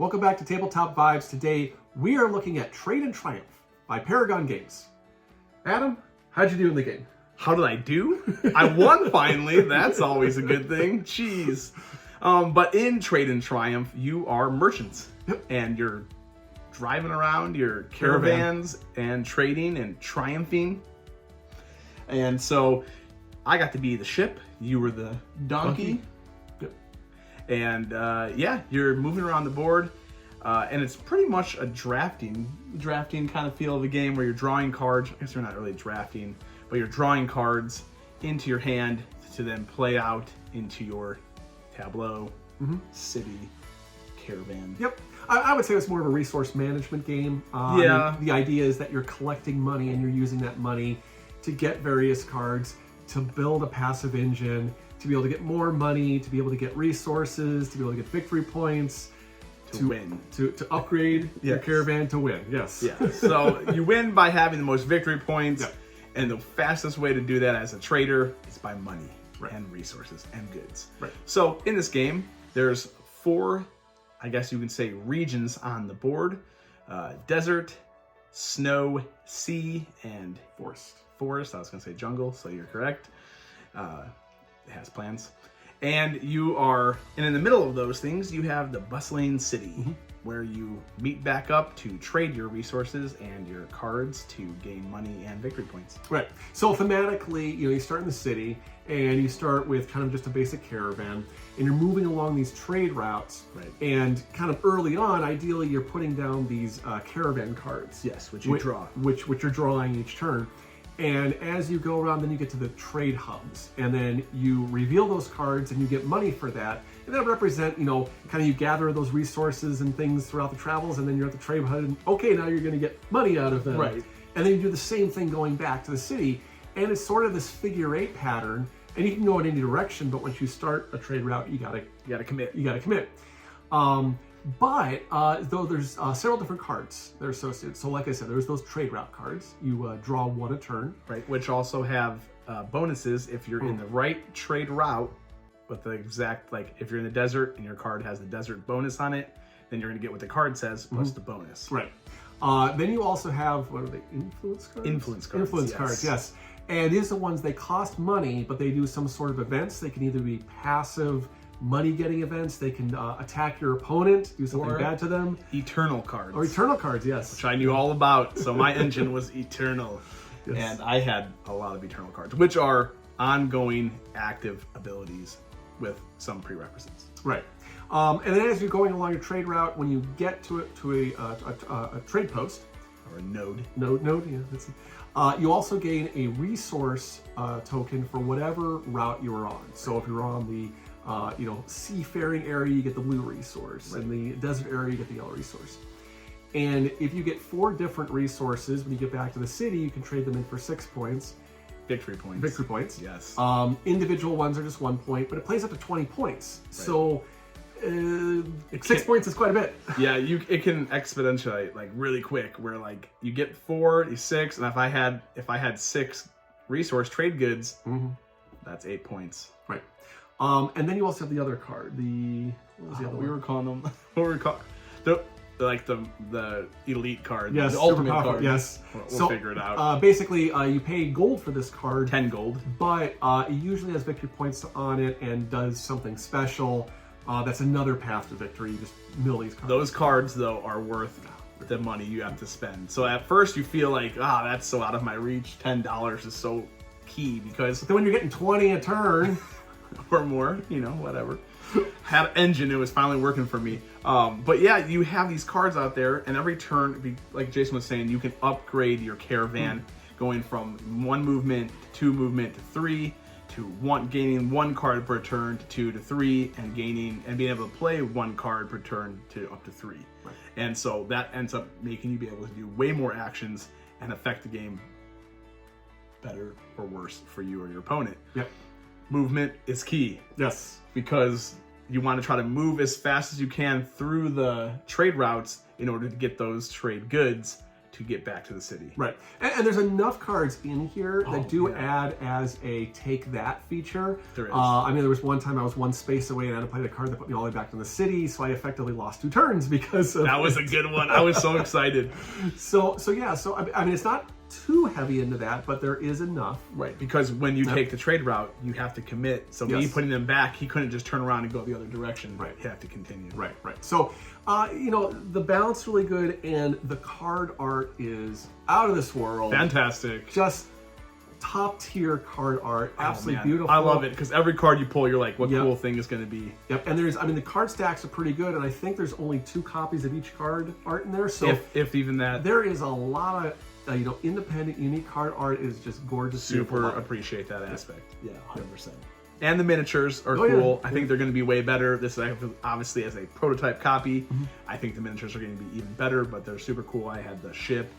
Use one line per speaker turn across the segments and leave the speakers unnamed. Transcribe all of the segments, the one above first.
Welcome back to Tabletop Vibes. Today we are looking at Trade and Triumph by Paragon Games. Adam, how'd you do in the game?
How did I do? I won finally. That's always a good thing. Jeez. But in Trade and Triumph, you are merchants.
Yep.
And you're driving around your caravans and trading and triumphing. And so I got to be the ship. You were the donkey.
Yep.
And yeah, you're moving around the board. And it's pretty much a drafting kind of feel of the game where you're drawing cards. I guess you're not really drafting, but you're drawing cards into your hand to then play out into your tableau, city, caravan.
Yep. I would say it's more of a resource management game.
Yeah.
The idea is that you're collecting money and you're using that money to get various cards, to build a passive engine, to be able to get more money, to be able to get resources, to be able to get victory points,
to win.
To upgrade your caravan to win. Yes.
Yeah. So you win by having the most victory points.
Yep.
And the fastest way to do that as a trader is by money
Right.
and resources and goods.
Right.
So in this game, there's 4, I guess you can say, regions on the board. Desert, snow, sea, and
Forest.
I was going to say jungle, so you're correct. It has plans. And in the middle of those things, you have the bustling city, where you meet back up to trade your resources and your cards to gain money and victory points.
Right. So thematically, you start in the city and you start with kind of just a basic caravan and you're moving along these trade routes.
Right.
And kind of early on, ideally, you're putting down these caravan cards.
Yes, which you draw.
Which you're drawing each turn. And as you go around, then you get to the trade hubs, and then you reveal those cards and you get money for that. And that represent, kind of you gather those resources and things throughout the travels, and then you're at the trade hub, and okay, now you're going to get money out of them.
Right.
And then you do the same thing going back to the city, and it's sort of this figure 8 pattern, and you can go in any direction, but once you start a trade route, you gotta commit. But though there's several different cards that are associated. So like I said, there's those trade route cards. You draw 1 a turn.
Right, which also have bonuses if you're in the right trade route with the exact, like if you're in the desert and your card has the desert bonus on it, then you're going to get what the card says plus the bonus.
Right. Then you also have, what are they, influence cards?
Influence cards,
Influence cards, yes. And these are the ones, they cost money, but they do some sort of events. They can either be passive money-getting events. They can attack your opponent, do something bad to them.
Eternal cards.
Or eternal cards, yes.
Which I knew all about, so my engine was eternal.
Yes.
And I had a lot of eternal cards, which are ongoing active abilities with some prerequisites.
Right. And then as you're going along your trade route, when you get to a trade post,
or a node.
Yeah. You also gain a resource token for whatever route you were on. So if you're on the seafaring area, you get the blue resource.
Right.
In the desert area, you get the yellow resource. And if you get 4 different resources, when you get back to the city, you can trade them in for 6 points.
Victory points.
Victory points.
Yes.
Individual ones are just 1 point, but it plays up to 20 points.
Right.
So 6 points is quite a bit.
Yeah, it can exponentiate like really quick. Where like you get 4, 6, and if I had 6 resource trade goods, that's 8 points.
Right. And then you also have the other card. What was the other one?
We were calling them. What were we calling? The elite card.
Yes,
the ultimate
powerful,
card.
Yes.
We'll figure it out.
Basically, you pay gold for this card.
10 gold.
But it usually has victory points on it and does something special. That's another path to victory. You just mill these cards.
Those cards, though, are worth the money you have to spend. So at first you feel like, that's so out of my reach. $10 is so key because...
But then when you're getting 20 a turn...
or more, whatever. Had an engine, it was finally working for me. But yeah, you have these cards out there, and every turn, like Jason was saying, you can upgrade your caravan, going from 1 movement to 2 movement to 3 to gaining 1 card per turn to 2 to 3, and being able to play 1 card per turn to up to 3.
Right.
And so that ends up making you be able to do way more actions and affect the game better or worse for you or your opponent.
Yep.
Movement is key.
Yes.
Because you want to try to move as fast as you can through the trade routes in order to get those trade goods to get back to the city.
Right. And there's enough cards in here that do
yeah.
add as a take that feature.
There is.
I mean, there was one time I was one space away and I had to play a card that put me all the way back to the city, so I effectively lost 2 turns because of
That was a good one. I was so excited.
So I mean, it's not too heavy into that, but there is enough.
Right, because when you take the trade route, you have to commit. So me putting them back, he couldn't just turn around and go the other direction.
Right.
You have to continue.
Right. So, you know, the balance is really good, and the card art is out of this world.
Fantastic.
Just top tier card art. Absolutely beautiful.
I love it, because every card you pull, you're like, what cool thing is going to be?
Yep, and there's, I mean, the card stacks are pretty good, and I think there's only 2 copies of each card art in there. So
if even that.
There is a lot of you know, independent, unique card art is just gorgeous.
Super appreciate that aspect. Yeah, 100%. And the miniatures are cool. I think they're going to be way better. This is obviously as a prototype copy. I think the miniatures are going to be even better, but they're super cool. I had the ship,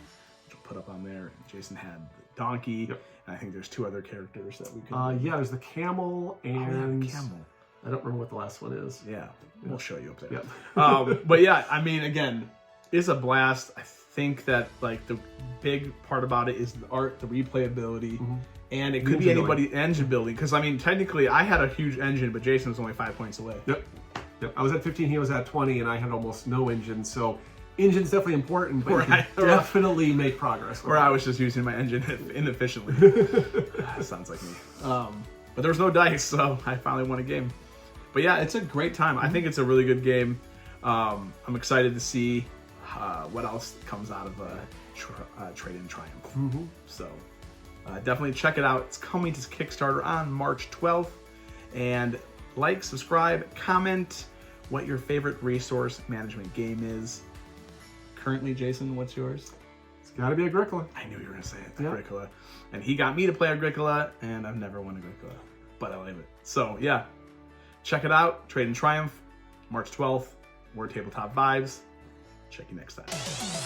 which I'll put up on there. Jason had the donkey. And I think there's 2 other characters that we can.
Yeah, there's the camel and
the camel.
I don't remember what the last one is.
Yeah, we'll show you up there.
Yeah.
But yeah, I mean, again, it's a blast. I think that like the big part about it is the art, the replayability, and it could be anybody engine building. Because I mean, technically, I had a huge engine, but Jason was only 5 points away.
Yep. I was at 15, he was at 20, and I had almost no engine. So engine's definitely important, but you can definitely make progress.
Or I was just using my engine inefficiently. Sounds like me. But there was no dice, so I finally won a game. But yeah, it's a great time. I think it's a really good game. I'm excited to see what else comes out of Trade and Triumph. So definitely check it out. It's coming to Kickstarter on March 12th. And like, subscribe, comment what your favorite resource management game is. Currently, Jason, what's yours?
It's got to be Agricola.
I knew you were going to say it, Agricola. And he got me to play Agricola, and I've never won Agricola, but I like it. So yeah, check it out. Trade and Triumph, March 12th. We're Tabletop Vibes. Check you next time.